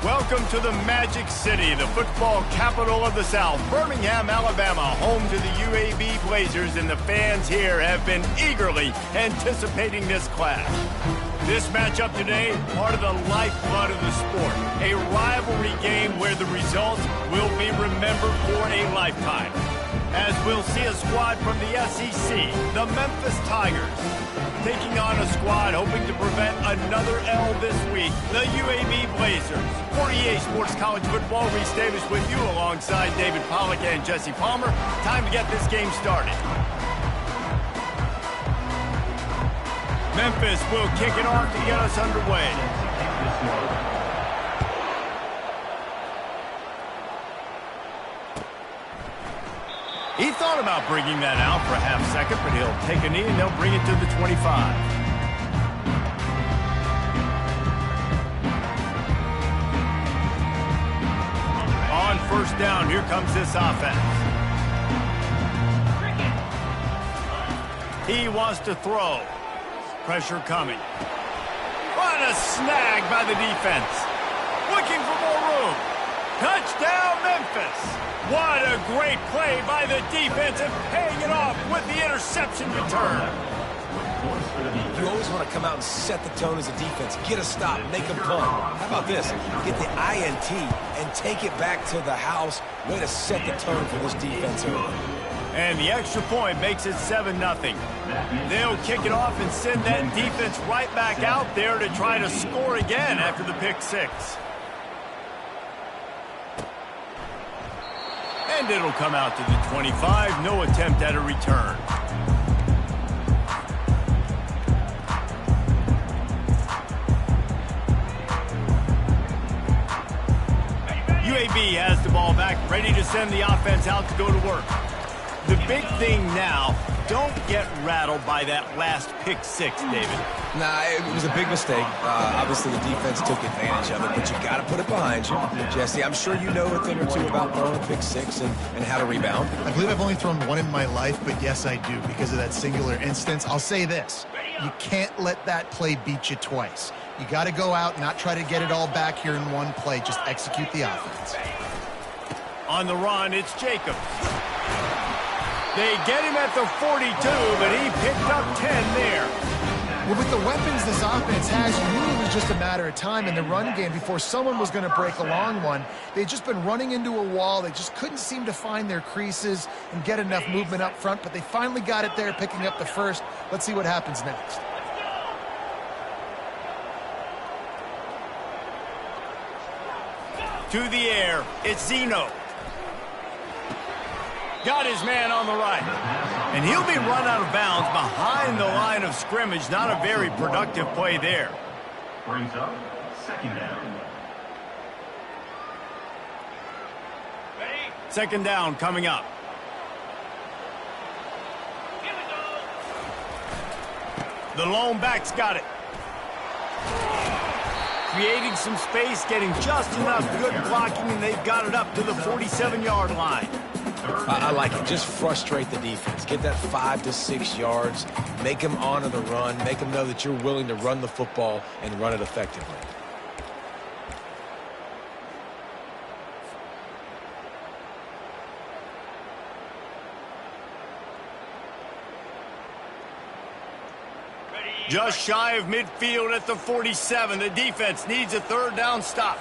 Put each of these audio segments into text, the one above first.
Welcome to the Magic City, the football capital of the South, Birmingham, Alabama, home to the UAB Blazers, and the fans here have been eagerly anticipating this clash. This matchup today, part of the lifeblood of the sport, a rivalry game where the results will be remembered for a lifetime. As we'll see a squad from the SEC, the Memphis Tigers, taking on a squad hoping to prevent another L this week, the UAB Blazers. 48 Sports College Football, Reese Davis with you alongside David Pollack and Jesse Palmer. Time to get this game started. Memphis will kick it off to get us underway. He thought about bringing that out for a half second, but he'll take a knee and they'll bring it to the 25. On first down, here comes this offense. He wants to throw. Pressure coming. What a snag by the defense. Looking for more room. Touchdown, Memphis. What a great play by the defense and paying it off with the interception return. You always want to come out and set the tone as a defense. Get a stop, make a punt. How about this? Get the INT and take it back to the house. Way to set the tone for this defense early. And the extra point makes it 7-0. They'll kick it off and send that defense right back out there to try to score again after the pick six. And it'll come out to the 25. No attempt at a return. UAB has the ball back, ready to send the offense out to go to work. The big thing now, don't get rattled by that last pick six, David. Nah, it was a big mistake. Obviously, the defense took advantage of it, but you got to put it behind you. Jesse, I'm sure you know a thing or two about throwing a pick six and how to rebound. I believe I've only thrown one in my life, but yes, I do, because of that singular instance. I'll say this. You can't let that play beat you twice. You got to go out and not try to get it all back here in one play. Just execute the offense. On the run, it's Jacobs. They get him at the 42, but he picked up 10 there. Well, with the weapons this offense has, you knew it was just a matter of time in the run game before someone was going to break a long one. They'd just been running into a wall. They just couldn't seem to find their creases and get enough movement up front, but they finally got it there, picking up the first. Let's see what happens next. To the air, it's Zeno. Got his man on the right. And he'll be run out of bounds behind the line of scrimmage. Not a very productive play there. Brings up second down. Second down coming up. The lone back's got it. Creating some space, getting just enough good blocking, and they've got it up to the 47-yard line. I like it. Just frustrate the defense. Get that 5 to 6 yards. Make them honor the run. Make them know that you're willing to run the football and run it effectively. Just shy of midfield at the 47. The defense needs a third down stop.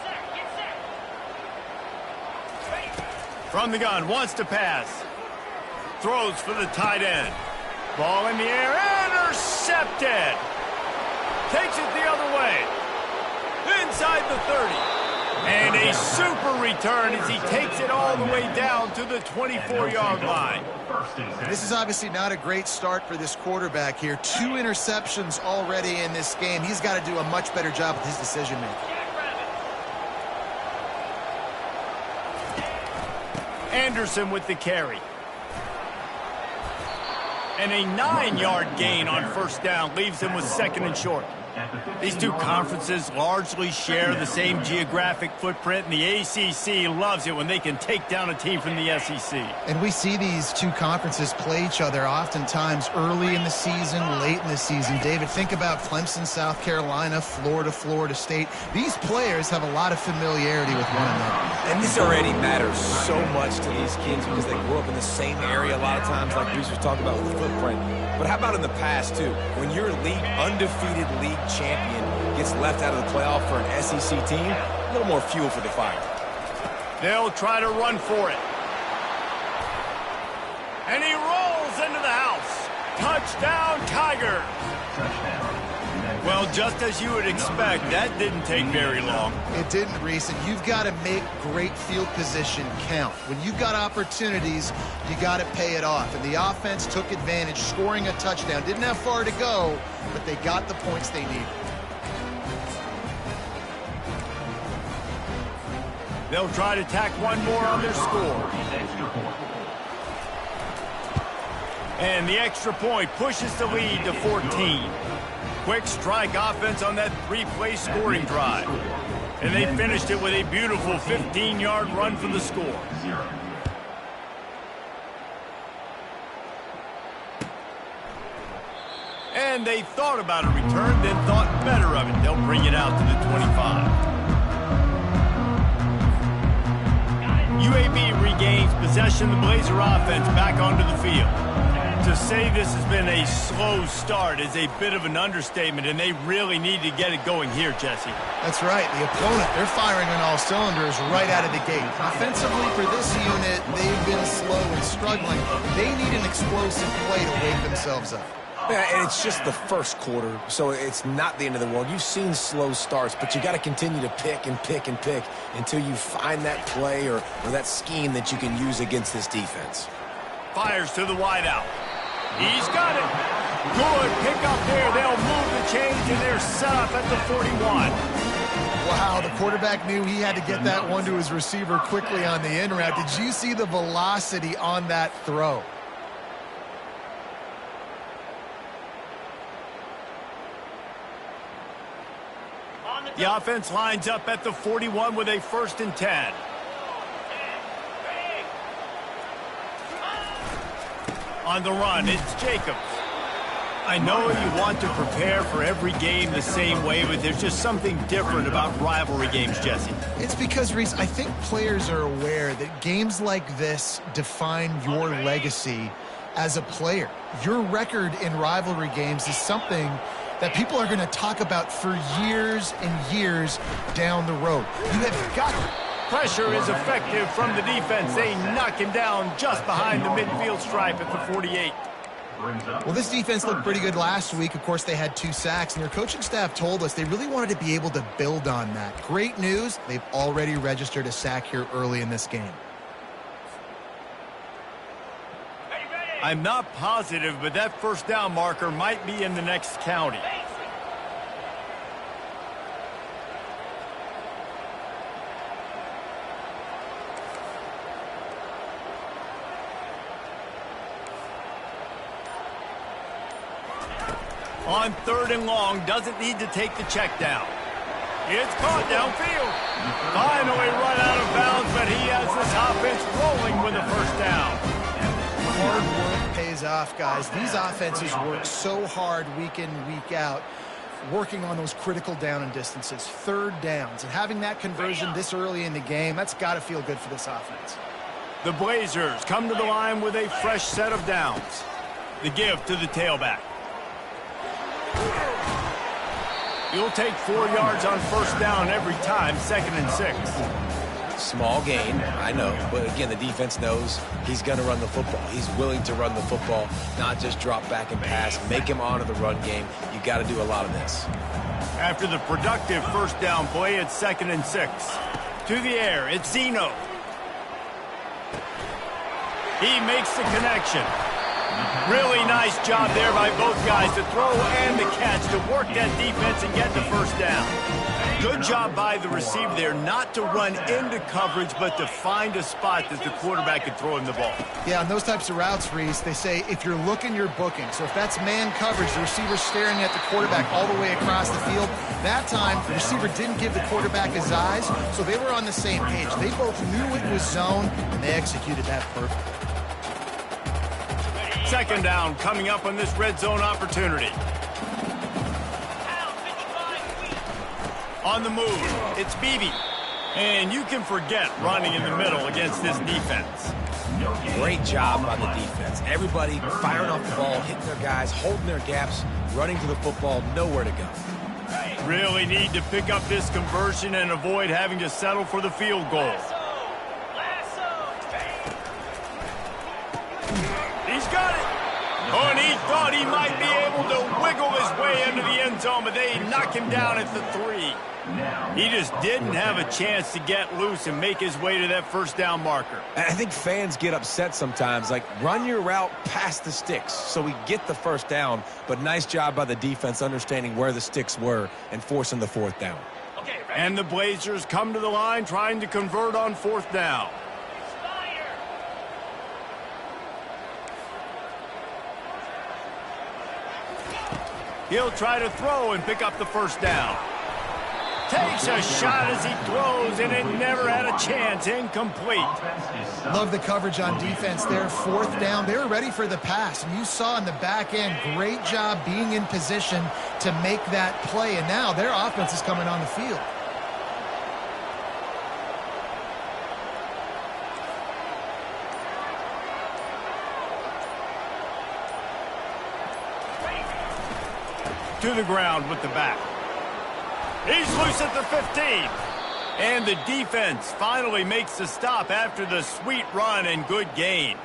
From the gun, wants to pass. Throws for the tight end. Ball in the air, intercepted. Takes it the other way. Inside the 30. And a super return as he takes it all the way down to the 24-yard line. This is obviously not a great start for this quarterback here. 2 interceptions already in this game. He's got to do a much better job with his decision-making. Anderson with the carry. And a 9-yard gain on first down leaves him with second and short. These two conferences largely share the same geographic footprint, and the ACC loves it when they can take down a team from the SEC. And we see these two conferences play each other oftentimes early in the season, late in the season. David, think about Clemson, South Carolina, Florida, Florida State. These players have a lot of familiarity with one another. And this already matters so much to these kids because they grew up in the same area a lot of times, like Reese was talking about with the footprint. But how about in the past, too? When your undefeated league champion gets left out of the playoff for an SEC team, a little more fuel for the fire. They'll try to run for it. And he rolls into the house. Touchdown, Tigers. Well, just as you would expect, that didn't take very long. It didn't, Reese, and you've got to make great field position count. When you've got opportunities, you got to pay it off. And the offense took advantage, scoring a touchdown. Didn't have far to go, but they got the points they needed. They'll try to tack one more on their score. And the extra point pushes the lead to 14. Quick strike offense on that three-play scoring drive. And they finished it with a beautiful 15-yard run for the score. And they thought about a return, then thought better of it. They'll bring it out to the 25. UAB regains possession of the Blazer offense back onto the field. To say this has been a slow start is a bit of an understatement, and they really need to get it going here, Jesse. That's right. The opponent, they're firing on all cylinders right out of the gate. Offensively, for this unit, they've been slow and struggling. They need an explosive play to wake themselves up. Yeah, and it's just the first quarter, so it's not the end of the world. You've seen slow starts, but you got to continue to pick and pick and pick until you find that play or that scheme that you can use against this defense. Fires to the wideout. He's got it. Good pick up there. They'll move the change, and they're set up at the 41. Wow, the quarterback knew he had to get that one to his receiver quickly on the in route. Did you see the velocity on that throw? The offense lines up at the 41 with a 1st and 10. On the run, it's Jacobs. I know you want to prepare for every game the same way, but there's just something different about rivalry games, Jesse. It's because, Reese, I think players are aware that games like this define your legacy as a player. Your record in rivalry games is something that people are going to talk about for years and years down the road. You have got to. Pressure is effective from the defense. They knock him down just behind the midfield stripe at the 48. Well, this defense looked pretty good last week. Of course, they had 2 sacks, and their coaching staff told us they really wanted to be able to build on that. Great news, they've already registered a sack here early in this game. I'm not positive, but that 1st down marker might be in the next county. On 3rd and long, doesn't need to take the check down. It's caught downfield. Finally run out of bounds, but he has this offense rolling with a 1st down. Hard work pays off, guys. These offenses work so hard week in, week out, working on those critical down and distances, 3rd downs, and having that conversion this early in the game, that's got to feel good for this offense. The Blazers come to the line with a fresh set of downs. The give to the tailback. You'll take 4 yards on 1st down every time, 2nd and 6. Small gain, I know, but again, the defense knows he's going to run the football. He's willing to run the football, not just drop back and pass, make him honor the run game. You got to do a lot of this. After the productive 1st down play, it's 2nd and 6. To the air, it's Zeno. He makes the connection. Really nice job there by both guys to throw and the catch to work that defense and get the 1st down. Good job by the receiver there not to run into coverage, but to find a spot that the quarterback could throw him the ball. Yeah, on those types of routes, Reese, they say if you're looking, you're booking. So if that's man coverage, the receiver's staring at the quarterback all the way across the field. That time, the receiver didn't give the quarterback his eyes, so they were on the same page. They both knew it was zone, and they executed that perfectly. Second down coming up on this red zone opportunity. On the move, it's Beebe. And you can forget running in the middle against this defense. Great job by the defense. Everybody firing off the ball, hitting their guys, holding their gaps, running to the football, nowhere to go. Really need to pick up this conversion and avoid having to settle for the field goal. He's got it. Oh, and he thought he might be able to wiggle his way into the end zone, but they knock him down at the 3. He just didn't have a chance to get loose and make his way to that first down marker. I think fans get upset sometimes, like run your route past the sticks so we get the first down, but nice job by the defense understanding where the sticks were and forcing the fourth down. And the Blazers come to the line trying to convert on fourth down. He'll try to throw and pick up the first down. Takes a shot as he throws, and it never had a chance. Incomplete. Love the coverage on defense there. Fourth down. They were ready for the pass, and you saw in the back end, great job being in position to make that play, and now their offense is coming on the field. To the ground with the back. He's loose at the 15. And the defense finally makes the stop after the sweet run and good gain.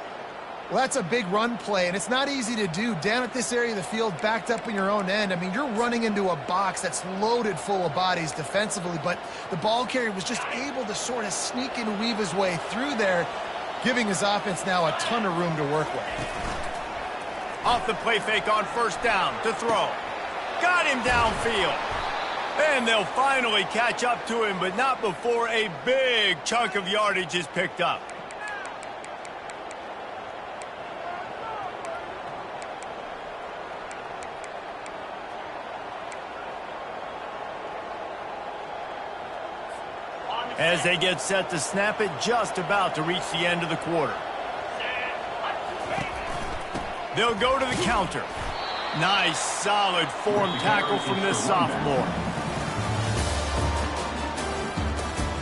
Well, that's a big run play, and it's not easy to do. Down at this area of the field, backed up in your own end. I mean, you're running into a box that's loaded full of bodies defensively, but the ball carrier was just able to sort of sneak and weave his way through there, giving his offense now a ton of room to work with. Off the play fake on first down to throw. Got him downfield. And they'll finally catch up to him, but not before a big chunk of yardage is picked up. As they get set to snap it, just about to reach the end of the quarter. They'll go to the counter. Nice, solid form tackle from this sophomore.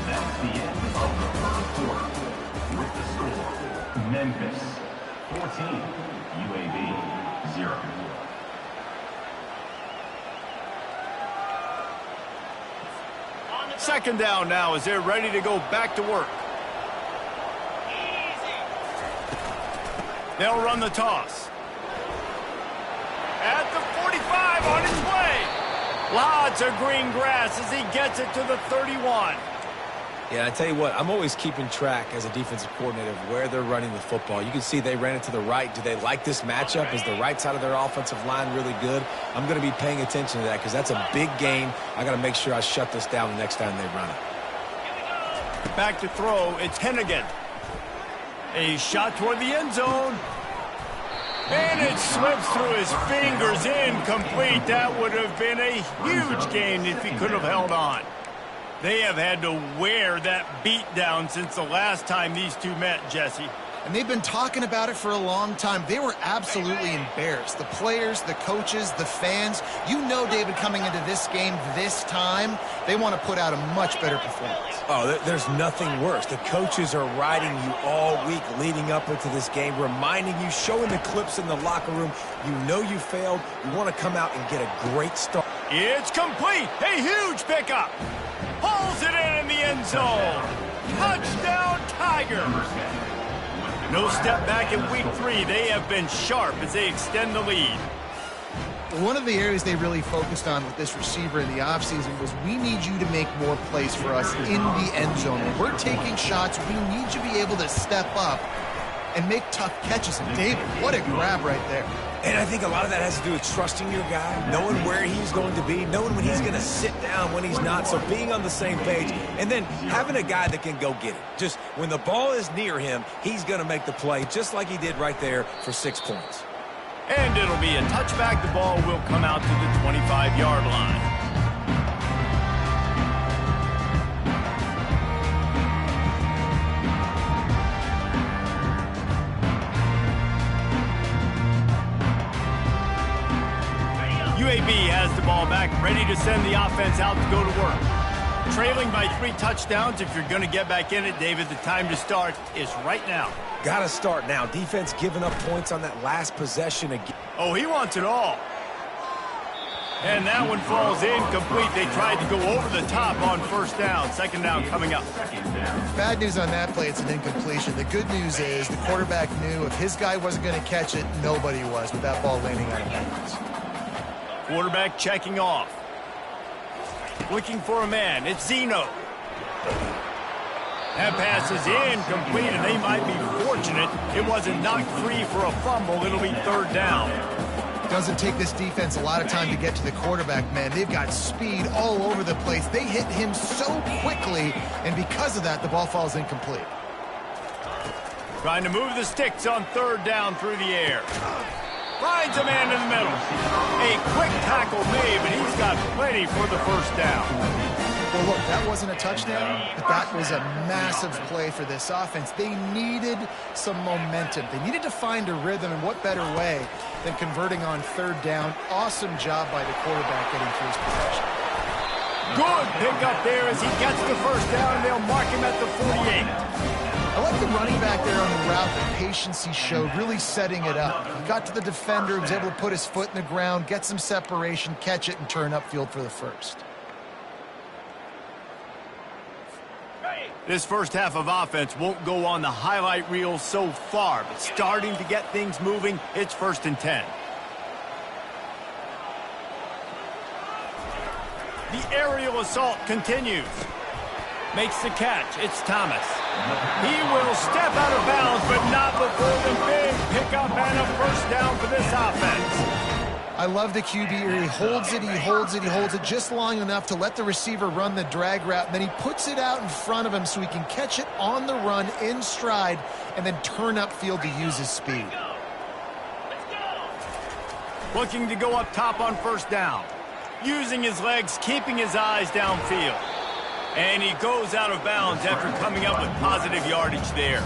That's the end of the first quarter. With the score, Memphis 14, UAB 0. Second down now as they're ready to go back to work. They'll run the toss. At the 45 on his way. Lots of green grass as he gets it to the 31. Yeah, I tell you what, I'm always keeping track as a defensive coordinator of where they're running the football. You can see they ran it to the right. Do they like this matchup? Is the right side of their offensive line really good? I'm going to be paying attention to that because that's a big game. I got to make sure I shut this down the next time they run it. Back to throw, it's Hennigan. A shot toward the end zone. And it slips through his fingers, incomplete. That would have been a huge gain if he could have held on. They have had to wear that beat down since the last time these two met, Jesse. And they've been talking about it for a long time. They were absolutely embarrassed. The players, the coaches, the fans. You know, David, coming into this game this time, they want to put out a much better performance. Oh, there's nothing worse. The coaches are riding you all week leading up into this game, reminding you, showing the clips in the locker room. You know you failed. You want to come out and get a great start. It's complete. A huge pickup. Pulls it in the end zone. Touchdown, Tiger. No step back in week 3. They have been sharp as they extend the lead. One of the areas they really focused on with this receiver in the offseason was we need you to make more plays for us in the end zone. When we're taking shots, we need you to be able to step up and make tough catches. And David, what a grab right there. And I think a lot of that has to do with trusting your guy, knowing where he's going to be, knowing when he's going to sit down, when he's not, so being on the same page, and then having a guy that can go get it. Just when the ball is near him, he's going to make the play, just like he did right there for 6 points. And it'll be a touchback. The ball will come out to the 25-yard line. UAB has the ball back, ready to send the offense out to go to work. Trailing by 3 touchdowns. If you're going to get back in it, David, the time to start is right now. Got to start now. Defense giving up points on that last possession again. Oh, he wants it all. And that one falls incomplete. They tried to go over the top on first down. Second down coming up. Bad news on that play, it's an incompletion. The good news is the quarterback knew if his guy wasn't going to catch it, nobody was with that ball landing out of bounds. Quarterback checking off. Looking for a man. It's Zeno. That pass is incomplete, and they might be fortunate it wasn't knocked free for a fumble. It'll be third down. Doesn't take this defense a lot of time to get to the quarterback, man. They've got speed all over the place. They hit him so quickly, and because of that, the ball falls incomplete. Trying to move the sticks on third down through the air. Finds a man in the middle. A quick tackle made, but he's got plenty for the first down. Well, look, that wasn't a touchdown, but that was a massive play for this offense. They needed some momentum. They needed to find a rhythm, and what better way than converting on third down. Awesome job by the quarterback getting through his possession. Good pick up there as he gets the first down, and they'll mark him at the 48. I like the running back there on the route, the patience he showed, really setting it up. He got to the defender, was able to put his foot in the ground, get some separation, catch it, and turn upfield for the first. This first half of offense won't go on the highlight reel so far, but starting to get things moving, it's 1st and 10. The aerial assault continues. Makes the catch. It's Thomas. He will step out of bounds, but not before the big pickup and a first down for this offense. I love the QB here. He holds it, he holds it, he holds it just long enough to let the receiver run the drag route, and then he puts it out in front of him so he can catch it on the run in stride and then turn upfield to use his speed. Looking to go up top on first down. Using his legs, keeping his eyes downfield. And he goes out of bounds after coming up with positive yardage there.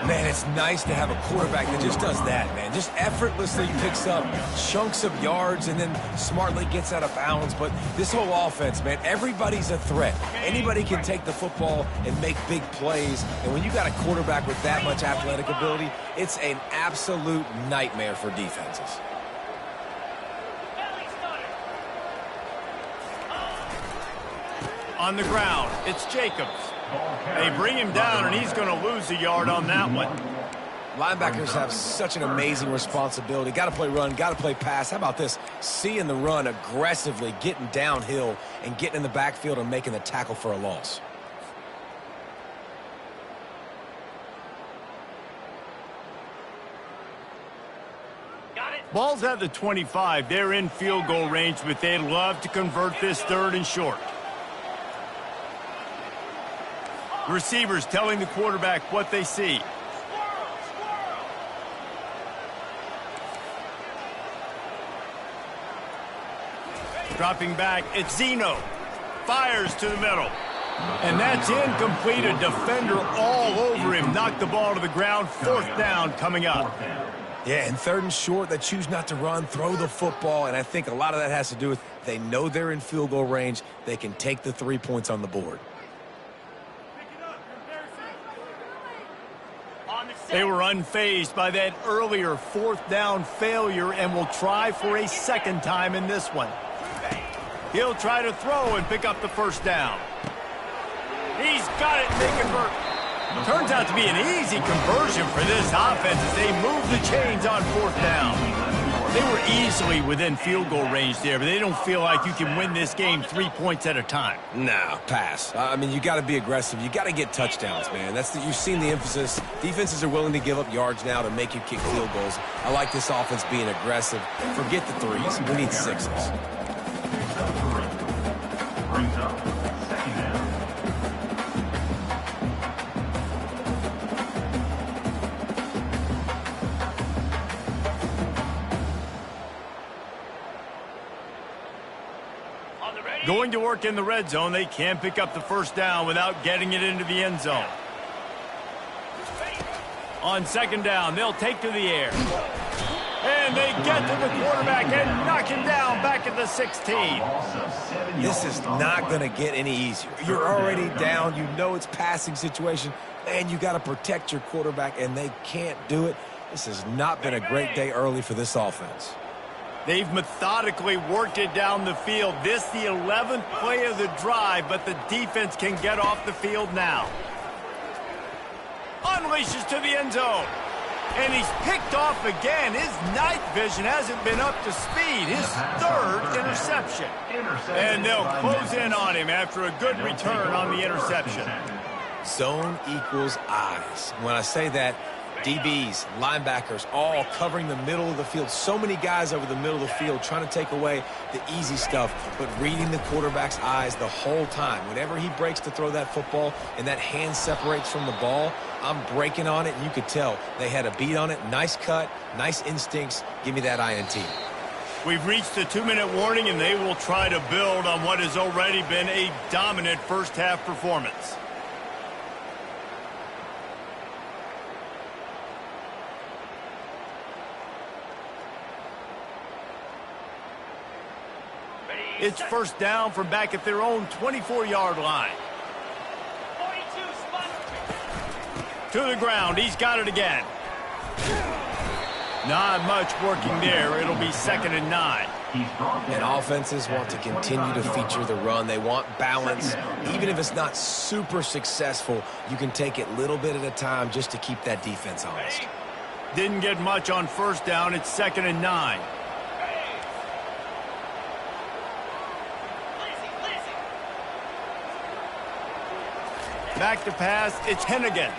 Man, it's nice to have a quarterback that just does that, man. Just effortlessly picks up chunks of yards and then smartly gets out of bounds. But this whole offense, man, everybody's a threat. Anybody can take the football and make big plays. And when you got a quarterback with that much athletic ability, it's an absolute nightmare for defenses. On the ground, it's Jacobs. They bring him down, and he's going to lose a yard on that one. Linebackers have such an amazing responsibility. Got to play run, got to play pass. How about this? Seeing the run aggressively, getting downhill, and getting in the backfield and making the tackle for a loss. Ball's at the 25. They're in field goal range, but they'd love to convert this third and short. Receivers telling the quarterback what they see. Dropping back, it's Zeno. Fires to the middle. And that's incomplete. A defender all over him. Knocked the ball to the ground. Fourth down coming up. Yeah, and third and short, they choose not to run, throw the football, and I think a lot of that has to do with they know they're in field goal range. They can take the 3 points on the board. They were unfazed by that earlier fourth down failure and will try for a second time in this one. He'll try to throw and pick up the first down. He's got it, and they convert. Turns out to be an easy conversion for this offense as they move the chains on fourth down. They were easily within field goal range there, but they don't feel like you can win this game 3 points at a time. Nah, pass. I mean, you got to be aggressive. You got to get touchdowns, man. You've seen the emphasis. Defenses are willing to give up yards now to make you kick field goals. I like this offense being aggressive. Forget the threes. We need sixes. Brings up second down. Going to work in the red zone, they can't pick up the first down without getting it into the end zone. On second down, they'll take to the air. And they get to the quarterback and knock him down back at the 16. This is not going to get any easier. You're already down. You know it's passing situation. And you got to protect your quarterback, and they can't do it. This has not been a great day early for this offense. They've methodically worked it down the field. This the 11th play of the drive, but the defense can get off the field now. Unleashes to the end zone. And he's picked off again. His night vision hasn't been up to speed. His third interception. And they'll close in on him after a good return on the interception. Zone equals eyes. When I say that, DBs, linebackers, all covering the middle of the field. So many guys over the middle of the field trying to take away the easy stuff, but reading the quarterback's eyes the whole time. Whenever he breaks to throw that football and that hand separates from the ball, I'm breaking on it, and you could tell they had a beat on it. Nice cut, nice instincts. Give me that INT. We've reached the 2-minute warning, and they will try to build on what has already been a dominant first-half performance. It's first down from back at their own 24-yard line. To the ground. He's got it again. Not much working there. It'll be 2nd and 9. And offenses want to continue to feature the run. They want balance. Even if it's not super successful, you can take it little bit at a time just to keep that defense honest. Didn't get much on first down. It's 2nd and 9. Back to pass, it's Hennigan.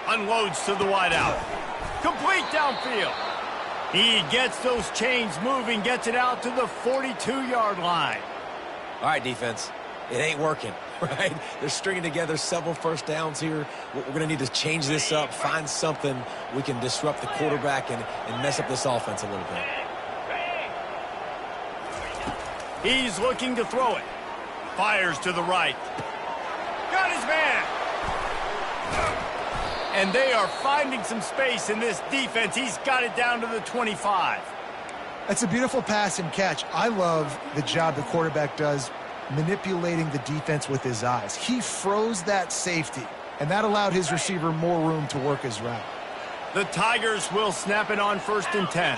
Unloads to the wideout. Complete downfield. He gets those chains moving, gets it out to the 42-yard line. All right, defense. It ain't working, right? They're stringing together several first downs here. We're going to need to change this up, find something we can disrupt the quarterback and mess up this offense a little bit. He's looking to throw it. Fires to the right. Got his man. And they are finding some space in this defense. He's got it down to the 25. That's a beautiful pass and catch. I love the job the quarterback does manipulating the defense with his eyes. He froze that safety, and that allowed his receiver more room to work his route. The Tigers will snap it on 1st and 10.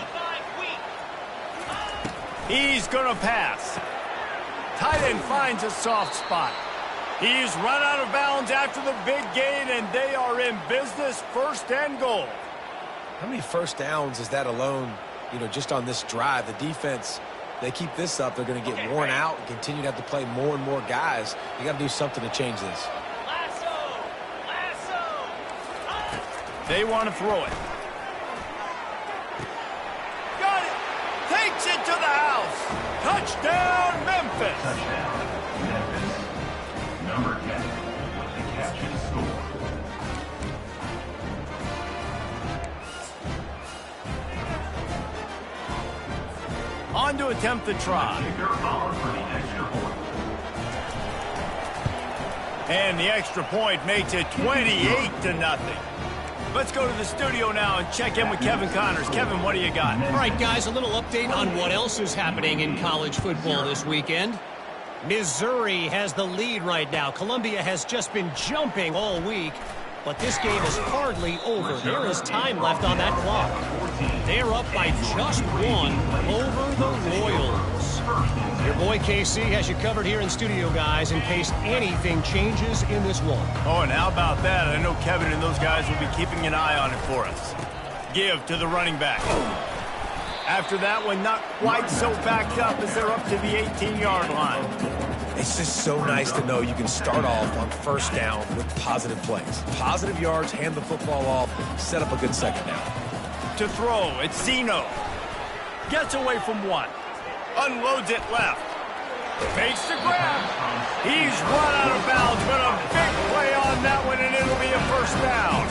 He's going to pass. Tight end finds a soft spot. He's run out of bounds after the big gain, and they are in business, 1st and goal. How many first downs is that alone, just on this drive? The defense, they keep this up, they're going to get worn out and continue to have to play more and more guys. You got to do something to change this. They want to throw it. Got it. Takes it to the house. Touchdown, Memphis. Touchdown, Memphis. Number 10 with the catch and score. On to attempt the try. Kicker followed for the extra point. And the extra point makes it 28-0. Let's go to the studio now and check in with Kevin Connors. Kevin, what do you got? All right, guys, a little update on what else is happening in college football this weekend. Missouri has the lead right now. Columbia has just been jumping all week, but this game is hardly over. There is time left on that clock. They're up by just 1 over the Royals. Your boy KC has you covered here in studio, guys, in case anything changes in this one. Oh, and how about that? I know Kevin and those guys will be keeping an eye on it for us. Give to the running back. After that one, not quite so backed up as they're up to the 18-yard line. It's just so nice to know you can start off on first down with positive plays. Positive yards, hand the football off, set up a good second down. To throw, it's Zeno. Gets away from one. Unloads it left. Fakes the grab. He's run out of bounds, but a big play on that one, and it'll be a first down.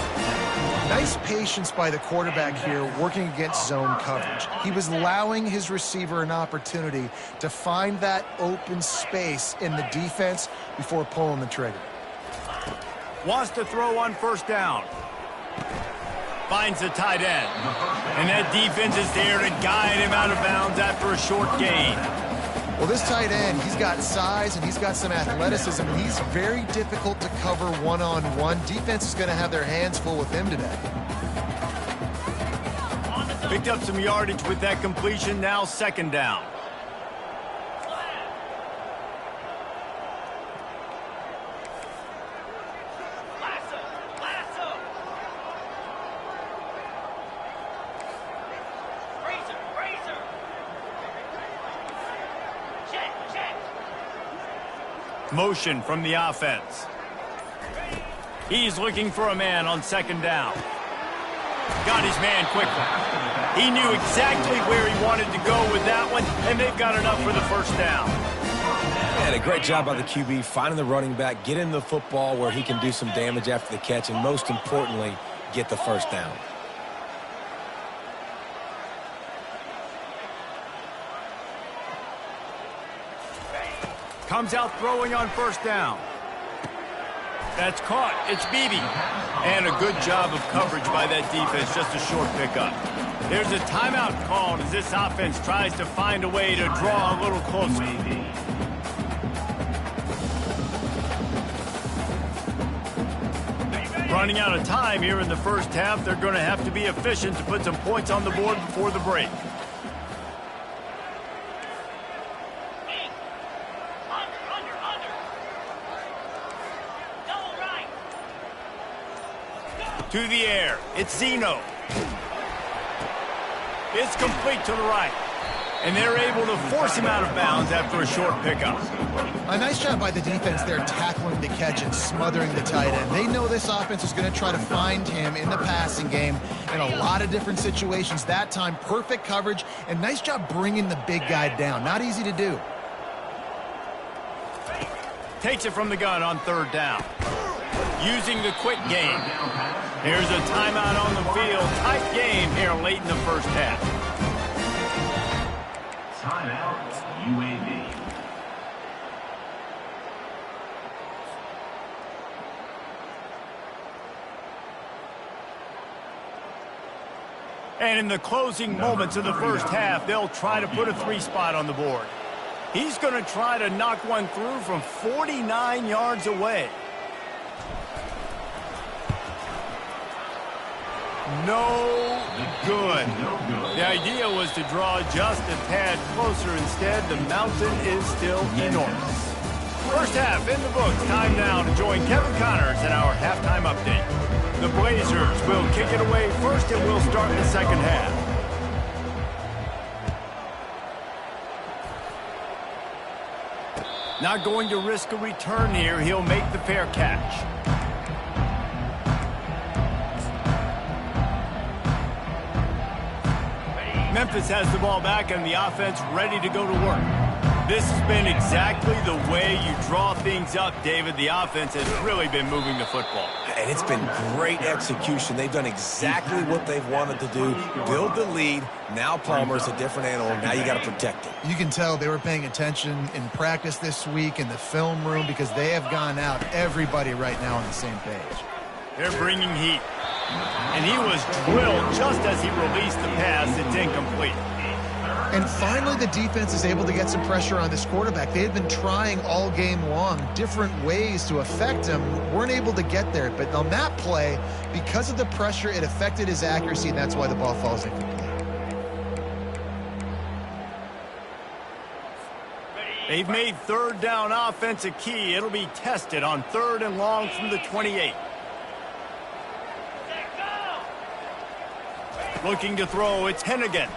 Nice patience by the quarterback here working against zone coverage. He was allowing his receiver an opportunity to find that open space in the defense before pulling the trigger. Wants to throw on first down. Finds the tight end. And that defense is there to guide him out of bounds after a short gain. Well, this tight end, he's got size and he's got some athleticism. He's very difficult to cover one-on-one. Defense is going to have their hands full with him today. Picked up some yardage with that completion. Now second down. Motion from the offense. He's looking for a man on second down. Got his man quickly. He knew exactly where he wanted to go with that one, and they've got enough for the first down. And a great job by the QB finding the running back, getting the football where he can do some damage after the catch, and most importantly, get the first down. Comes out throwing on first down. That's caught. It's Beebe. And a good job of coverage by that defense. Just a short pickup. There's a timeout called as this offense tries to find a way to draw a little closer. Running out of time here in the first half. They're going to have to be efficient to put some points on the board before the break. To the air. It's Zeno. It's complete to the right. And they're able to force him out of bounds after a short pickup. A nice job by the defense there tackling the catch and smothering the tight end. They know this offense is going to try to find him in the passing game in a lot of different situations. That time, perfect coverage, and nice job bringing the big guy down. Not easy to do. Takes it from the gun on third down. Using the quick game. Here's a timeout on the field. Tight game here late in the first half. Timeout, UAB. And in the closing moments of the first half, they'll try to put a three-spot on the board. He's going to try to knock one through from 49 yards away. No good. The idea was to draw just a tad closer. Instead, the mountain is still enormous. First half in the books. Time now to join Kevin Connors in our halftime update. The Blazers will kick it away first, and we'll start the second half. Not going to risk a return here. He'll make the fair catch. Memphis has the ball back and the offense ready to go to work. This has been exactly the way you draw things up, David. The offense has really been moving the football. And it's been great execution. They've done exactly what they've wanted to do. Build the lead. Now Palmer's a different animal. Now you got to protect it. You can tell they were paying attention in practice this week in the film room because they have gone out, everybody right now on the same page. They're bringing heat. And he was drilled just as he released the pass. It's incomplete. And finally, the defense is able to get some pressure on this quarterback. They had been trying all game long different ways to affect him. Weren't able to get there. But on that play, because of the pressure, it affected his accuracy, and that's why the ball falls incomplete. They've made third down offense a key. It'll be tested on third and long from the 28. Looking to throw, it's Hennigan.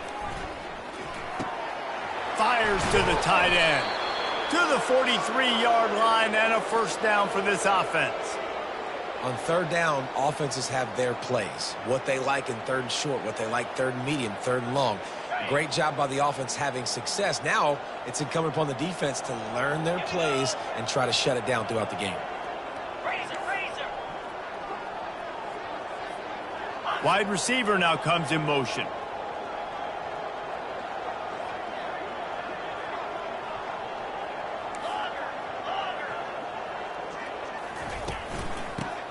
fires to the tight end. To the 43-yard line and a first down for this offense. On third down, offenses have their plays. What they like in third and short, what they like third and medium, third and long. Great job by the offense having success. Now it's incumbent upon the defense to learn their plays and try to shut it down throughout the game. Wide receiver now comes in motion.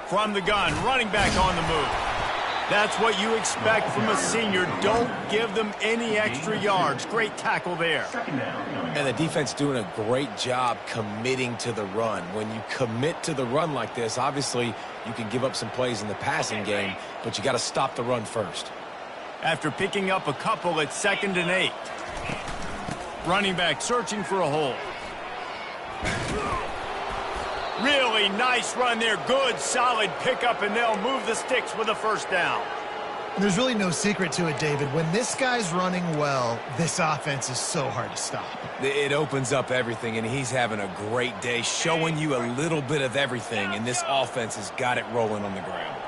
From the gun, running back on the move. That's what you expect from a senior. Don't give them any extra yards. Great tackle there. And the defense doing a great job committing to the run. When you commit to the run like this, obviously you can give up some plays in the passing game, but you got to stop the run first. After picking up a couple, it's 2nd and 8. Running back searching for a hole. Really nice run there. Good, solid pickup, and they'll move the sticks with a first down. There's really no secret to it, David. When this guy's running well, this offense is so hard to stop. It opens up everything, and he's having a great day, showing you a little bit of everything, and this offense has got it rolling on the ground.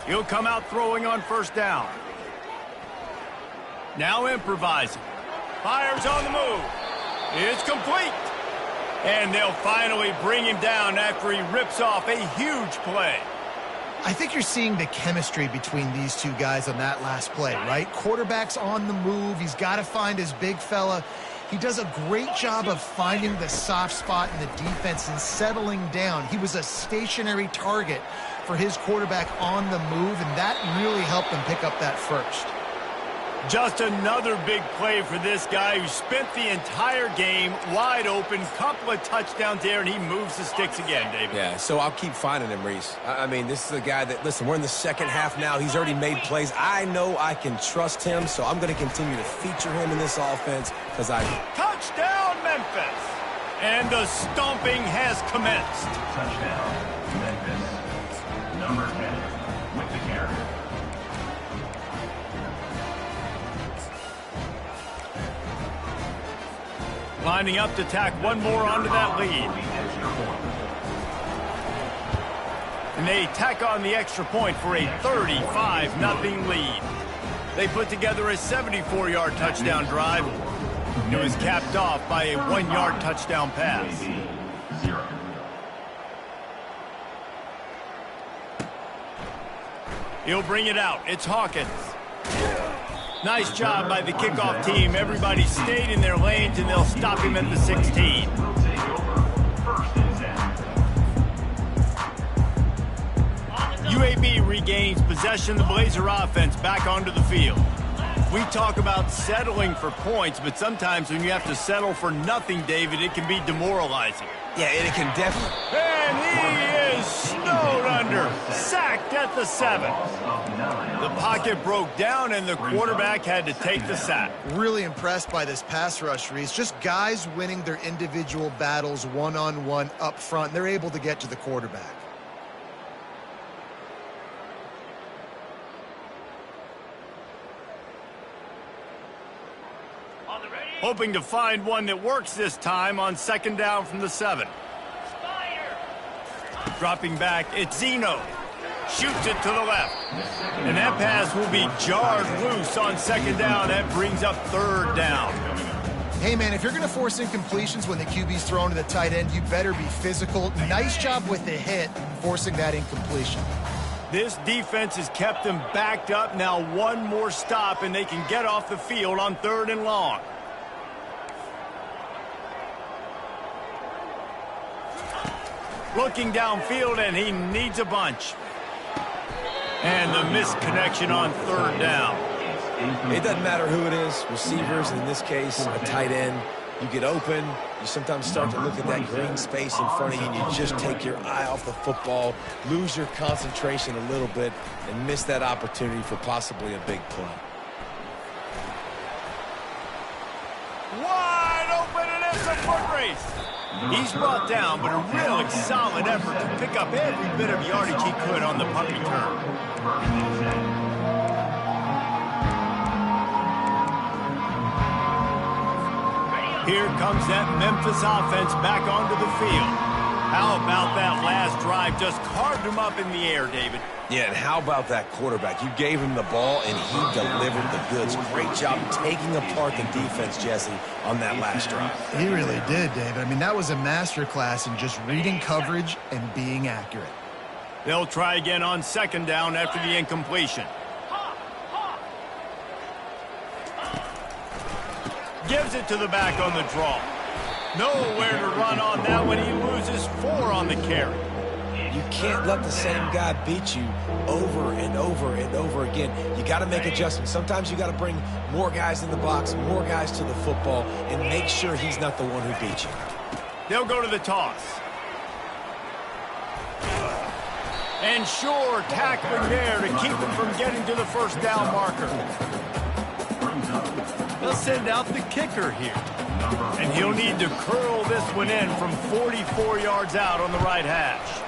He'll come out throwing on first down. Now improvising. Fires on the move. It's complete. And they'll finally bring him down after he rips off a huge play. I think you're seeing the chemistry between these two guys on that last play, right? Quarterback's on the move. He's got to find his big fella. He does a great job of finding the soft spot in the defense and settling down. He was a stationary target for his quarterback on the move, and that really helped them pick up that first. Just another big play for this guy who spent the entire game wide open, couple of touchdowns there, and he moves the sticks again, David. Yeah, so I'll keep finding him, Reese. I mean, this is a guy that, listen, we're in the second half now. He's already made plays. I know I can trust him, so I'm going to continue to feature him in this offense because I... Touchdown, Memphis! And the stomping has commenced. Touchdown, Memphis. Number 10 with the carry. Lining up to tack one more onto that lead. And they tack on the extra point for a 35-0 lead. They put together a 74-yard touchdown drive. It was capped off by a 1-yard touchdown pass. He'll bring it out. It's Hawkins. Nice job by the kickoff team. Everybody stayed in their lanes, and they'll stop him at the 16. UAB regains possession of the Blazer offense back onto the field. We talk about settling for points, but sometimes when you have to settle for nothing, David, it can be demoralizing. Yeah, it can definitely... And he is snowed under, sacked at the 7. The pocket broke down, and the quarterback had to take the sack. Really impressed by this pass rush, Reese. Just guys winning their individual battles one-on-one up front. They're able to get to the quarterback. Hoping to find one that works this time on 2nd down from the 7. Dropping back, it's Zeno. Shoots it to the left. And that pass will be jarred loose on 2nd down. That brings up 3rd down. Hey, man, if you're going to force incompletions when the QB's thrown to the tight end, you better be physical. Nice job with the hit, forcing that incompletion. This defense has kept them backed up. Now one more stop, and they can get off the field on 3rd and long. Looking downfield, and he needs a bunch. And the missed connection on 3rd down. It doesn't matter who it is, receivers, in this case, a tight end. You get open, you sometimes start to look at that green space in front of you, and you just take your eye off the football, lose your concentration a little bit, and miss that opportunity for possibly a big play. Wide open, and it's a foot race. He's brought down, but a really solid effort to pick up every bit of yardage he could on the punt return. Here comes that Memphis offense back onto the field. How about that last drive? Just carved him up in the air, David. Yeah, and how about that quarterback? You gave him the ball, and he delivered the goods. Great job taking apart the defense, Jesse, on that last drive. He really did, David. I mean, that was a masterclass in just reading coverage and being accurate. They'll try again on second down after the incompletion. Gives it to the back on the draw. Nowhere to run on that one. He loses 4 on the carry. You can't let the same guy beat you over and over and over again. You got to make adjustments. Sometimes you got to bring more guys in the box, more guys to the football, and make sure he's not the one who beat you. They'll go to the toss. And sure, tackling there to keep him from getting to the first down marker. They'll send out the kicker here. And he'll need to curl this one in from 44 yards out on the right hash.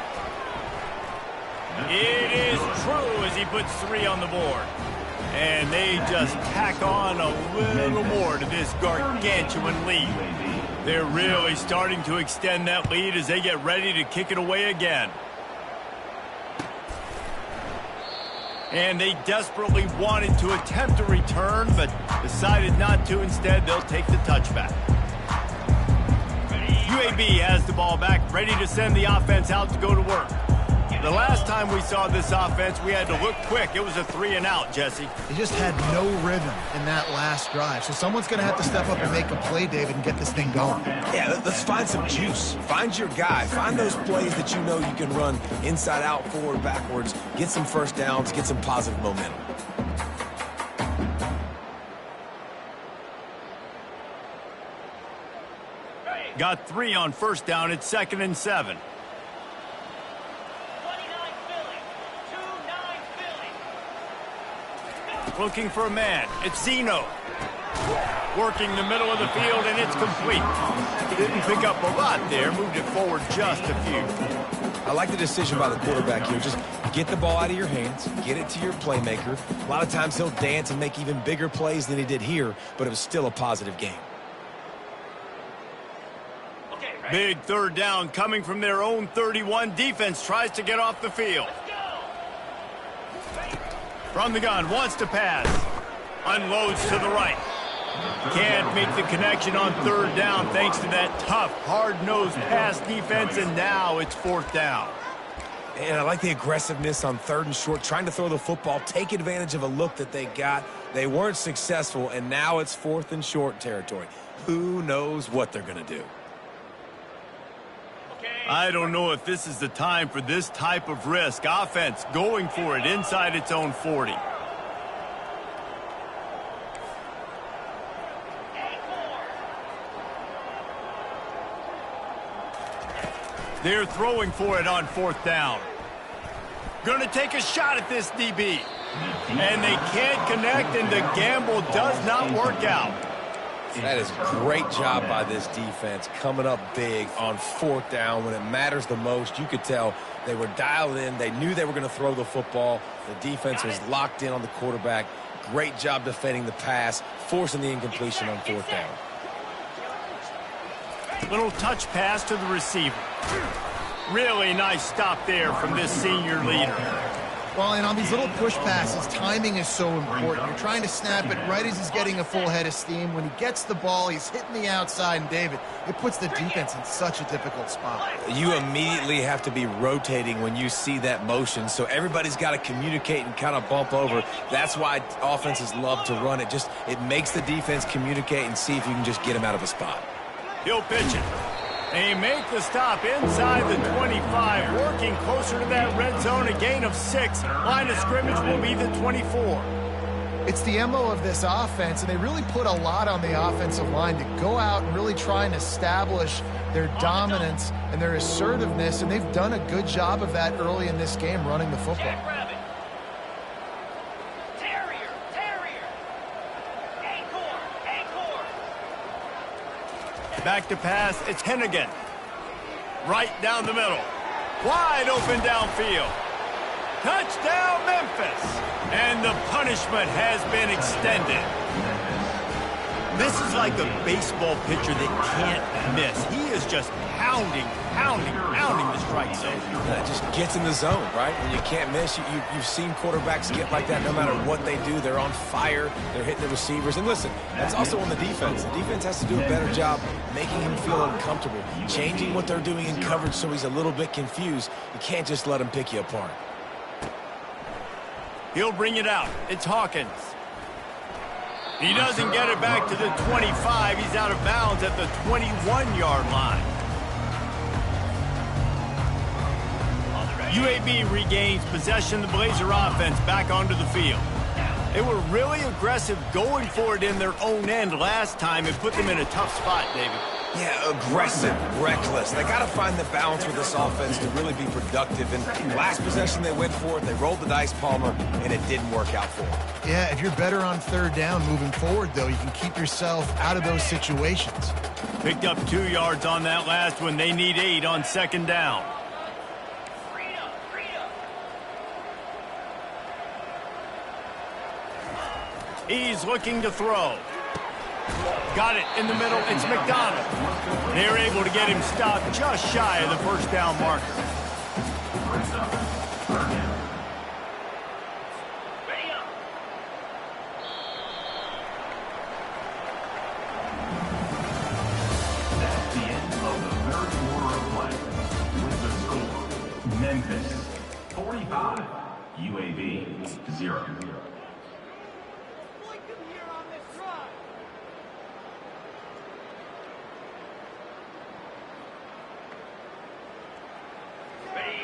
It is true as he puts 3 on the board. And they just tack on a little more to this gargantuan lead. They're really starting to extend that lead as they get ready to kick it away again. And they desperately wanted to attempt a return, but decided not to. Instead, they'll take the touchback. UAB has the ball back, ready to send the offense out to go to work. The last time we saw this offense, we had to look quick. It was a 3-and-out, Jesse. He just had no rhythm in that last drive. So someone's going to have to step up and make a play, David, and get this thing going. Yeah, let's find some juice. Find your guy. Find those plays that you know you can run inside out, forward, backwards. Get some first downs. Get some positive momentum. Got 3 on first down. It's 2nd and 7. Looking for a man. It's Zeno. Working the middle of the field, and it's complete. Didn't pick up a lot there. Moved it forward just a few. I like the decision by the quarterback here. Just get the ball out of your hands. Get it to your playmaker. A lot of times he'll dance and make even bigger plays than he did here, but it was still a positive game. Big 3rd down coming from their own 31. Defense tries to get off the field. From the gun, wants to pass. Unloads to the right. Can't make the connection on 3rd down thanks to that tough, hard-nosed pass defense, and now it's 4th down. And I like the aggressiveness on 3rd and short, trying to throw the football, take advantage of a look that they got. They weren't successful, and now it's 4th and short territory. Who knows what they're going to do? I don't know if this is the time for this type of risk. Offense going for it inside its own 40. They're throwing for it on 4th down. Going to take a shot at this DB. And they can't connect, and the gamble does not work out. That is a great job by this defense, coming up big on 4th down when it matters the most. You could tell they were dialed in. They knew they were going to throw the football. The defense was locked in on the quarterback. Great job defending the pass, forcing the incompletion on 4th down. Little touch pass to the receiver. Really nice stop there from this senior leader. Well, and on these little push passes, timing is so important. You're trying to snap it right as he's getting a full head of steam. When he gets the ball, he's hitting the outside, and David, it puts the defense in such a difficult spot. You immediately have to be rotating when you see that motion, so everybody's got to communicate and kind of bump over. That's why offenses love to run it. It makes the defense communicate and see if you can just get him out of a spot. He'll pitch it. They make the stop inside the 25, working closer to that red zone, a gain of 6. Line of scrimmage will be the 24. It's the MO of this offense, and they really put a lot on the offensive line to go out and really try and establish their dominance and their assertiveness, and they've done a good job of that early in this game, running the football. Back to pass, it's Hennigan. Right down the middle. Wide open downfield. Touchdown, Memphis! And the punishment has been extended. This is like a baseball pitcher that can't miss. He is just pounding the strike zone. That just gets in the zone, right? When you can't miss, you've seen quarterbacks get like that no matter what they do. They're on fire. They're hitting the receivers. And listen, that's also on the defense. The defense has to do a better job making him feel uncomfortable, changing what they're doing in coverage so he's a little bit confused. You can't just let him pick you apart. He'll bring it out. It's Hawkins. He doesn't get it back to the 25. He's out of bounds at the 21-yard line. UAB regains possession of the Blazer offense back onto the field. They were really aggressive going for it in their own end last time and put them in a tough spot, David. Yeah, aggressive, reckless. They got to find the balance with this offense to really be productive. And last possession they went for it, they rolled the dice, Palmer, and it didn't work out for them. Yeah, if you're better on third down moving forward, though, you can keep yourself out of those situations. Picked up 2 yards on that last one. They need 8 on second down. He's looking to throw. Got it in the middle. It's McDonald. They're able to get him stopped just shy of the first down marker. That's the end of the third quarter of play. With the score, Memphis 45, UAB 0.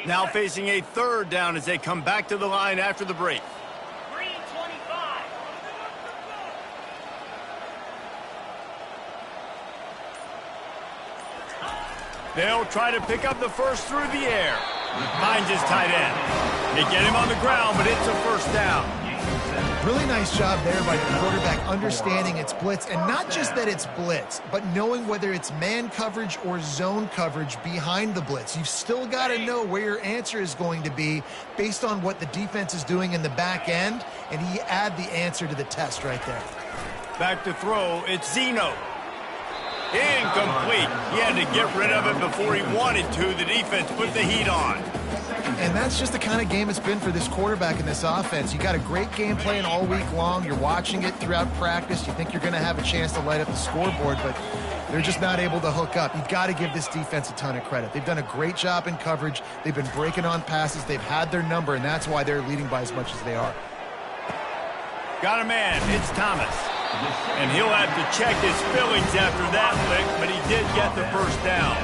Now facing a third down as they come back to the line after the break. They'll try to pick up the first through the air. Finds his tight end. They get him on the ground, but it's a first down. Really nice job there by the quarterback understanding it's blitz, and not just that it's blitz, but knowing whether it's man coverage or zone coverage behind the blitz. You've still got to know where your answer is going to be based on what the defense is doing in the back end, and he add the answer to the test right there. Back to throw, it's Zeno. Incomplete. He had to get rid of it before he wanted to. The defense put the heat on. And that's just the kind of game it's been for this quarterback in this offense. You got a great game plan all week long. You're watching it throughout practice. You think you're going to have a chance to light up the scoreboard, but they're just not able to hook up. You've got to give this defense a ton of credit. They've done a great job in coverage. They've been breaking on passes. They've had their number, and that's why they're leading by as much as they are. Got a man. It's Thomas. And he'll have to check his feelings after that lick, but he did get the first down.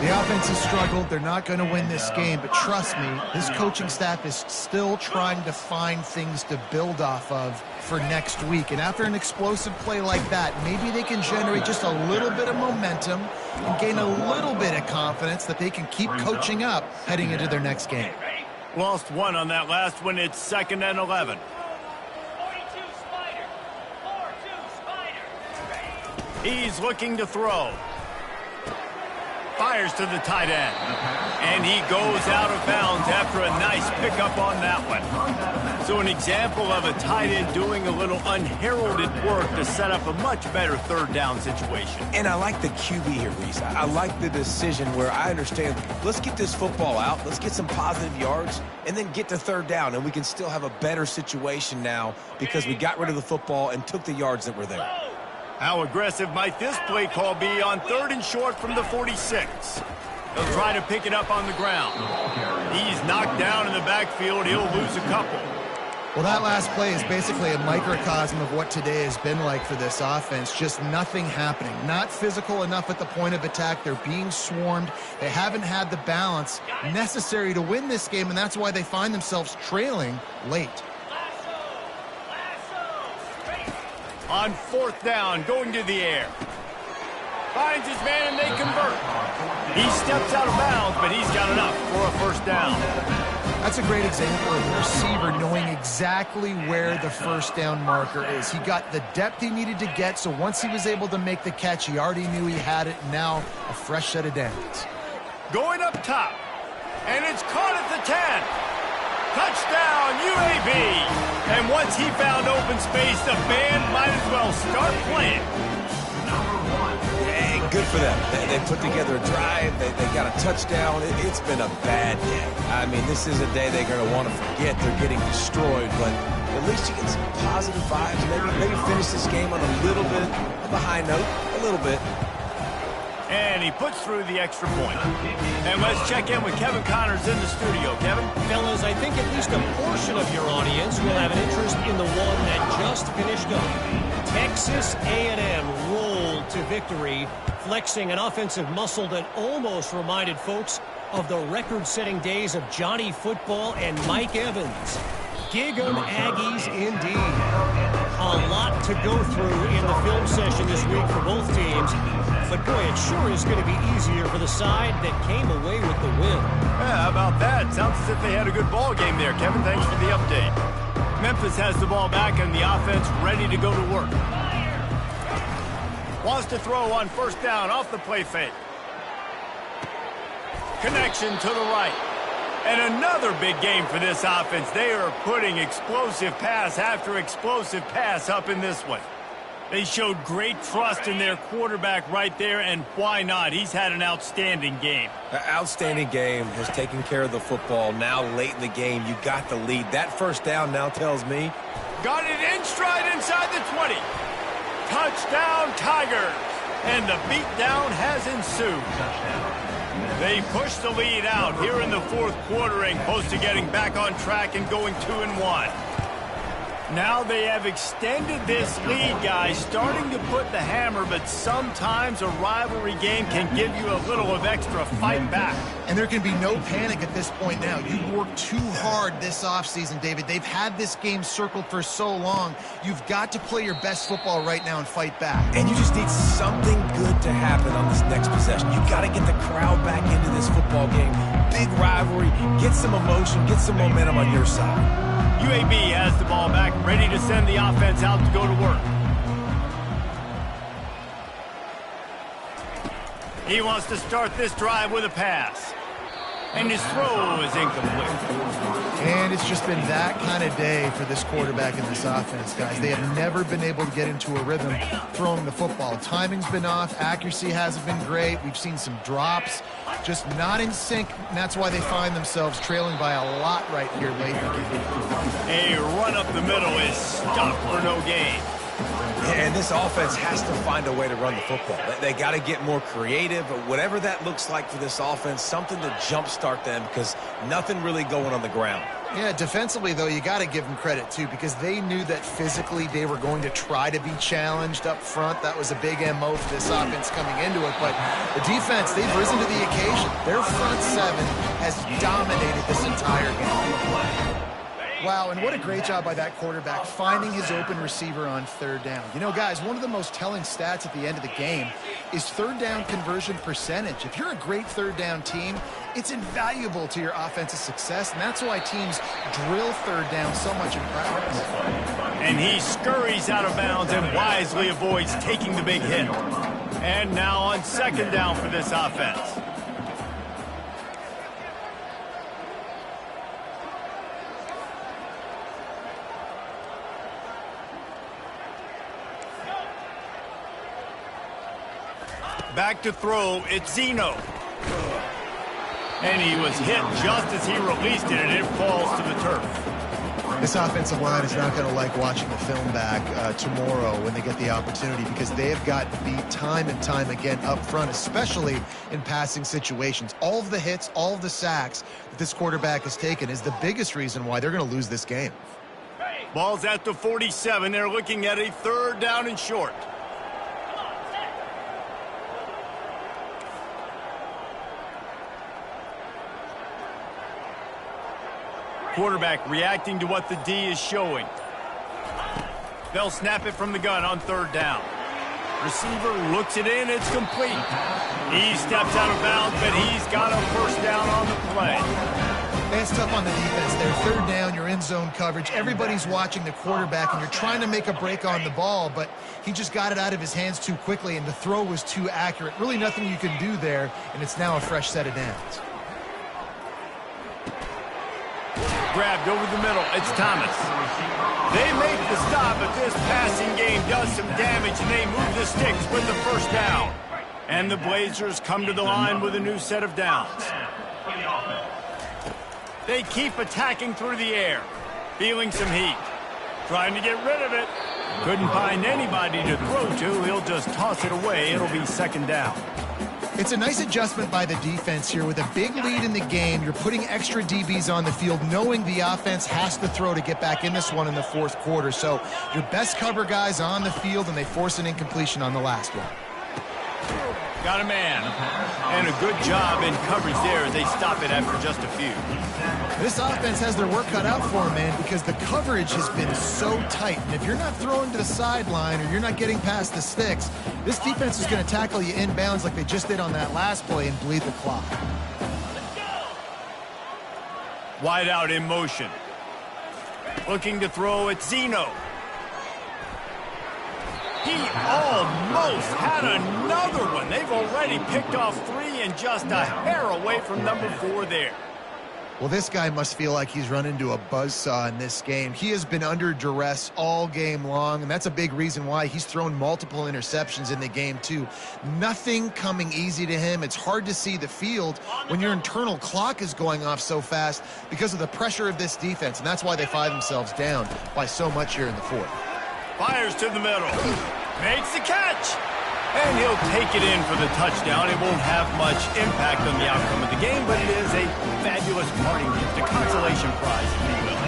The offense has struggled. They're not going to win this game, but trust me, this coaching staff is still trying to find things to build off of for next week. And after an explosive play like that, maybe they can generate just a little bit of momentum and gain a little bit of confidence that they can keep coaching up heading into their next game. Lost one on that last one. It's 2nd and 11. He's looking to throw. Fires to the tight end. And he goes out of bounds after a nice pickup on that one. So an example of a tight end doing a little unheralded work to set up a much better third down situation. And I like the QB here, Reese. I like the decision where I understand, let's get this football out, let's get some positive yards, and then get to third down, and we can still have a better situation now because we got rid of the football and took the yards that were there. How aggressive might this play call be on 3rd and short from the 46? They'll try to pick it up on the ground. He's knocked down in the backfield. He'll lose a couple. Well, that last play is basically a microcosm of what today has been like for this offense. Just nothing happening. Not physical enough at the point of attack. They're being swarmed. They haven't had the balance necessary to win this game, and that's why they find themselves trailing late. On 4th down, going to the air. Finds his man, and they convert. He steps out of bounds, but he's got enough for a first down. That's a great example of the receiver knowing exactly where the first down marker is. He got the depth he needed to get, so once he was able to make the catch, he already knew he had it. Now, a fresh set of downs. Going up top, and it's caught at the 10. Touchdown, UAB. And once he found open space, the band might as well start playing. Hey, good for them. They put together a drive. They got a touchdown. It's been a bad day. I mean, this is a day they're going to want to forget. They're getting destroyed, but at least you get some positive vibes. Maybe finish this game on a little bit of a high note, a little bit. And he puts through the extra point. And let's check in with Kevin Connors in the studio. Kevin? Fellas, I think at least a portion of your audience will have an interest in the one that just finished up. Texas A&M rolled to victory, flexing an offensive muscle that almost reminded folks of the record-setting days of Johnny Football and Mike Evans. Gig 'em Aggies indeed. A lot to go through in the film session this week for both teams. But boy, it sure is going to be easier for the side that came away with the win. Yeah, how about that? Sounds as if they had a good ball game there, Kevin. Thanks for the update. Memphis has the ball back and the offense ready to go to work. Wants to throw on first down off the play fake. Connection to the right. And another big game for this offense. They are putting explosive pass after explosive pass up in this one. They showed great trust in their quarterback right there, and why not? He's had an outstanding game. An outstanding game, has taken care of the football. Now late in the game, you got the lead. That first down now tells me. Got it in stride inside the 20. Touchdown, Tigers. And the beatdown has ensued. They push the lead out here in the fourth quarter and close to getting back on track and going 2-1. Now they have extended this lead, guys, starting to put the hammer, but sometimes a rivalry game can give you a little of extra fight back. And there can be no panic at this point now. You've worked too hard this offseason, David. They've had this game circled for so long. You've got to play your best football right now and fight back. And you just need something good to happen on this next possession. You got to get the crowd back into this football game. Big rivalry. Get some emotion. Get some momentum on your side. UAB has the ball back, ready to send the offense out to go to work. He wants to start this drive with a pass. And his throw is incomplete. And it's just been that kind of day for this quarterback and this offense, guys. They have never been able to get into a rhythm throwing the football. Timing's been off. Accuracy hasn't been great. We've seen some drops. Just not in sync, and that's why they find themselves trailing by a lot right here late in the game. A run up the middle is stopped for no gain. And this offense has to find a way to run the football. They got to get more creative, but whatever that looks like for this offense, something to jumpstart them because nothing really going on the ground. Yeah, defensively, though, you got to give them credit, too, because they knew that physically they were going to try to be challenged up front. That was a big MO for this offense coming into it. But the defense, they've risen to the occasion. Their front seven has dominated this entire game. Wow, and what a great job by that quarterback finding his open receiver on third down. You know, guys, one of the most telling stats at the end of the game is third down conversion percentage. If you're a great third down team, it's invaluable to your offensive success, and that's why teams drill third down so much in practice. And he scurries out of bounds and wisely avoids taking the big hit. And now on second down for this offense. Back to throw, it's Zeno. And he was hit just as he released it, and it falls to the turf. This offensive line is not going to like watching the film back tomorrow when they get the opportunity because they have got beat time and time again up front, especially in passing situations. All of the hits, all of the sacks that this quarterback has taken is the biggest reason why they're going to lose this game. Ball's at the 47. They're looking at a third down and short. Quarterback reacting to what the D is showing. They'll snap it from the gun on third down. Receiver looks it in, it's complete. He steps out of bounds, but he's got a first down on the play. That's tough on the defense there. Third down, you're in zone coverage. Everybody's watching the quarterback, and you're trying to make a break on the ball, but he just got it out of his hands too quickly, and the throw was too accurate. Really nothing you can do there, and it's now a fresh set of downs. grabbed over the middle. It's Thomas. They make the stop, but this passing game does some damage, and they move the sticks with the first down. And the Blazers come to the line with a new set of downs. They keep attacking through the air, feeling some heat. Trying to get rid of it. Couldn't find anybody to throw to. He'll just toss it away. It'll be second down. It's a nice adjustment by the defense here. With a big lead in the game, you're putting extra DBs on the field, knowing the offense has to throw to get back in this one in the fourth quarter. So your best cover guys on the field, and they force an incompletion on the last one. Got a man. And a good job in coverage there as they stop it after just a few. This offense has their work cut out for them, man, because the coverage has been so tight. And if you're not throwing to the sideline or you're not getting past the sticks, this defense is going to tackle you inbounds like they just did on that last play and bleed the clock. Wide out in motion. Looking to throw at Zeno. He almost had another one. They've already picked off 3 and just a hair away from number 4 there. Well, this guy must feel like he's run into a buzzsaw in this game. He has been under duress all game long, and that's a big reason why he's thrown multiple interceptions in the game, too. Nothing coming easy to him. It's hard to see the field when your internal clock is going off so fast because of the pressure of this defense, and that's why they find themselves down by so much here in the fourth. Fires to the middle. Makes the catch. And he'll take it in for the touchdown. It won't have much impact on the outcome of the game, but it is a fabulous parting gift, a consolation prize, if you will.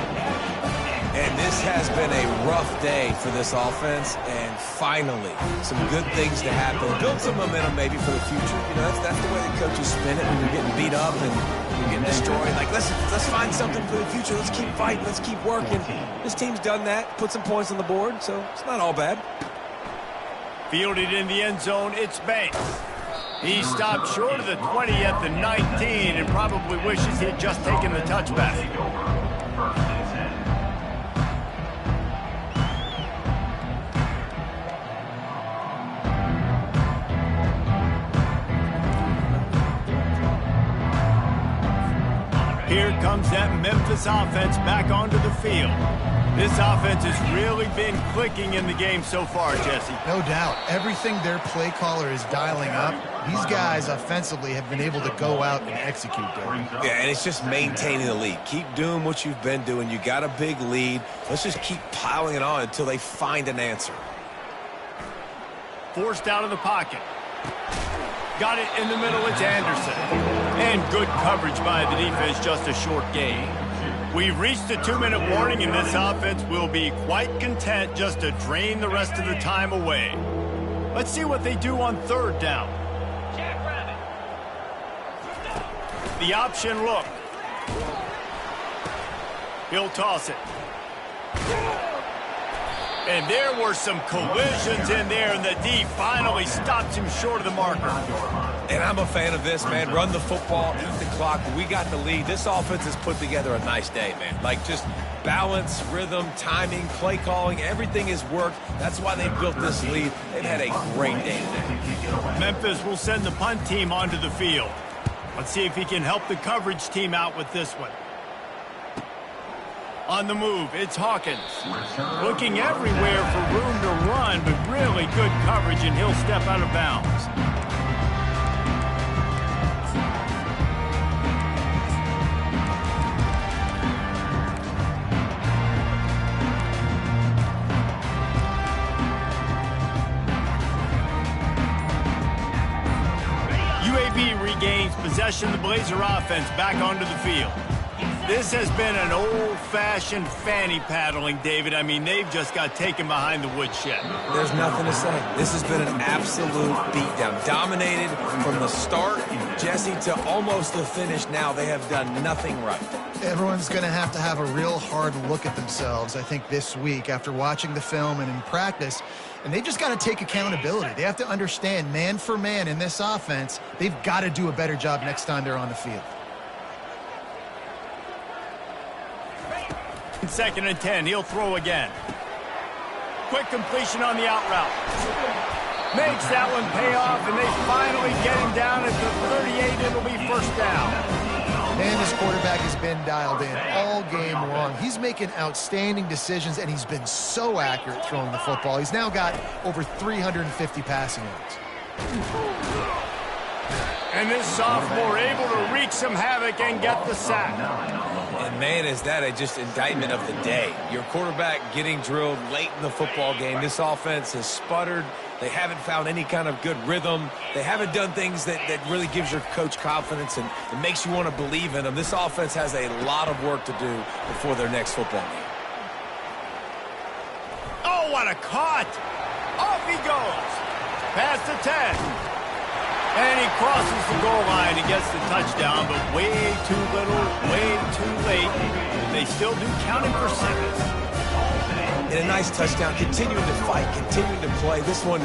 And this has been a rough day for this offense, and finally, some good things to happen. Build some momentum maybe for the future. You know, that's the way the coaches spin it when you're getting beat up and you're getting destroyed. Like, let's find something for the future. Let's keep fighting. Let's keep working. This team's done that, put some points on the board, so it's not all bad. Fielded in the end zone, it's Banks. He stopped short of the 20 at the 19 and probably wishes he had just taken the touchback. Here comes that Memphis offense back onto the field. This offense has really been clicking in the game so far, Jesse. No doubt. Everything their play caller is dialing up, these guys offensively have been able to go out and execute there. Yeah, and it's just maintaining the lead. Keep doing what you've been doing. You got a big lead. Let's just keep piling it on until they find an answer. Forced out of the pocket. Got it in the middle, it's Anderson. And good coverage by the defense, just a short gain. We've reached the 2-minute warning, and this offense will be quite content just to drain the rest of the time away. Let's see what they do on third down. The option look. He'll toss it. And there were some collisions in there, and the D finally stops him short of the marker. And I'm a fan of this, man. Run the football, eat the clock. We got the lead. This offense has put together a nice day, man. Like, just balance, rhythm, timing, play calling, everything has worked. That's why they built this lead. They've had a great day today. Memphis will send the punt team onto the field. Let's see if he can help the coverage team out with this one. On the move, it's Hawkins. Looking everywhere for room to run, but really good coverage, and he'll step out of bounds. UAB regains possession of the Blazer offense back onto the field. This has been an old-fashioned fanny paddling, David. I mean, they've just got taken behind the woodshed. There's nothing to say. This has been an absolute beatdown. Dominated from the start, Jesse, to almost the finish now. They have done nothing right. Everyone's going to have a real hard look at themselves, I think, this week after watching the film and in practice. And they've just got to take accountability. They have to understand, man for man in this offense, they've got to do a better job next time they're on the field. Second and 10, he'll throw again. Quick completion on the out route. Makes that one pay off, and they finally get him down at the 38. It'll be first down. Man, this quarterback has been dialed in all game long. He's making outstanding decisions, and he's been so accurate throwing the football. He's now got over 350 passing yards. And this sophomore able to wreak some havoc and get the sack. And, man, is that a just indictment of the day. Your quarterback getting drilled late in the football game. This offense has sputtered. They haven't found any kind of good rhythm. They haven't done things that really gives your coach confidence and it makes you want to believe in them. This offense has a lot of work to do before their next football game. Oh, what a caught! Off he goes. Past the 10. And he crosses the goal line and gets the touchdown, but way too little, way too late. They still do count him for seconds. And a nice touchdown, continuing to fight, continuing to play. This one,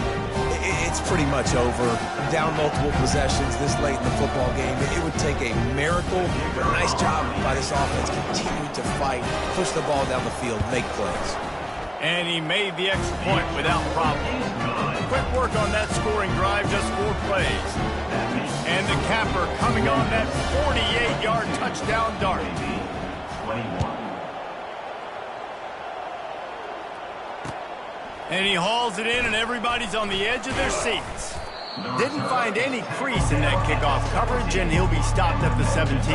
it's pretty much over. Down multiple possessions this late in the football game. It would take a miracle, but a nice job by this offense continuing to fight, push the ball down the field, make plays. And he made the extra point without problem. Quick work on that scoring drive, just 4 plays. And the capper coming on that 48-yard touchdown dart. 21. And he hauls it in, and everybody's on the edge of their seats. Didn't find any crease in that kickoff coverage, and he'll be stopped at the 17.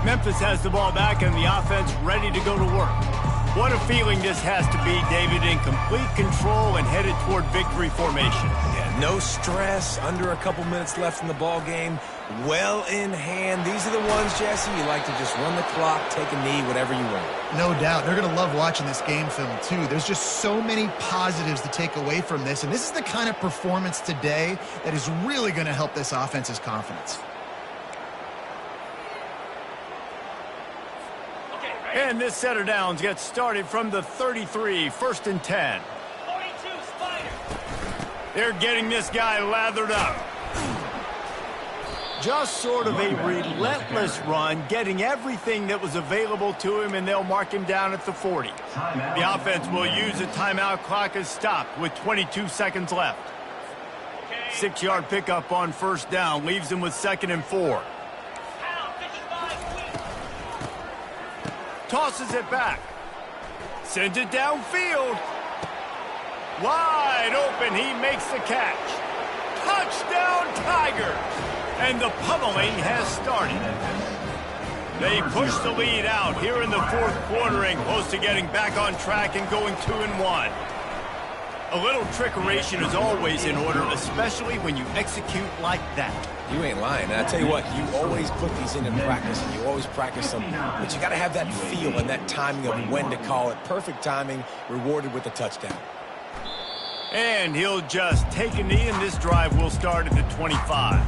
Memphis has the ball back, and the offense ready to go to work. What a feeling this has to be, David, in complete control and headed toward victory formation. Yeah, no stress, under a couple minutes left in the ball game, well in hand. These are the ones, Jesse, you like to just run the clock, take a knee, whatever you want. No doubt. They're going to love watching this game film, too. There's just so many positives to take away from this, and this is the kind of performance today that is really going to help this offense's confidence. And this set of downs gets started from the 33, 1st and 10. 42, Spider. They're getting this guy lathered up. Just sort of a relentless run, getting everything that was available to him, and they'll mark him down at the 40. The offense will use a timeout. Clock is stopped with 22 seconds left. 6-yard pickup on 1st down leaves him with 2nd and 4. Tosses it back. Sends it downfield. Wide open. He makes the catch. Touchdown, Tigers. And the pummeling has started. They push the lead out here in the 4th quarter and close to getting back on track and going 2-1. A little trickeration is always in order, especially when you execute like that. You ain't lying. And I tell you what, you always put these in practice, and you always practice them. But you got to have that feel and that timing of when to call it. Perfect timing, rewarded with a touchdown. And he'll just take a knee, and this drive will start at the 25.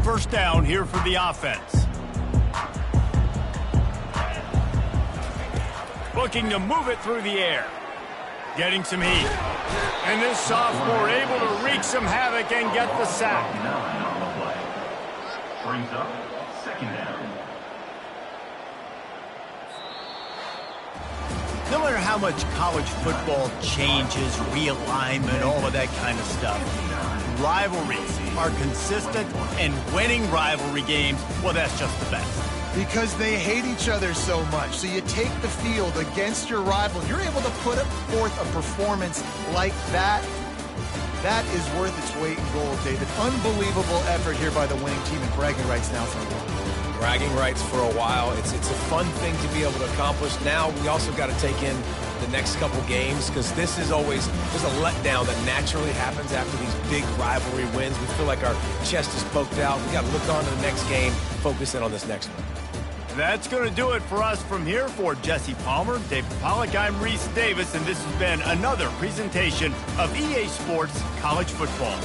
First down here for the offense. Looking to move it through the air. Getting some heat. And this sophomore able to wreak some havoc and get the sack. Brings up 2nd down. No matter how much college football changes, realignment, all of that kind of stuff, rivalries are consistent, and winning rivalry games, well, that's just the best. Because they hate each other so much. So you take the field against your rival. You're able to put forth a performance like that. That is worth its weight in gold, David. Unbelievable effort here by the winning team, and bragging rights now for a while. Bragging rights for a while. It's a fun thing to be able to accomplish. Now we also got to take in the next couple games, because this is always, there's a letdown that naturally happens after these big rivalry wins. We feel like our chest is poked out. We got to look on to the next game, focus in on this next one. That's going to do it for us from here. For Jesse Palmer, David Pollack, I'm Reese Davis, and this has been another presentation of EA Sports College Football.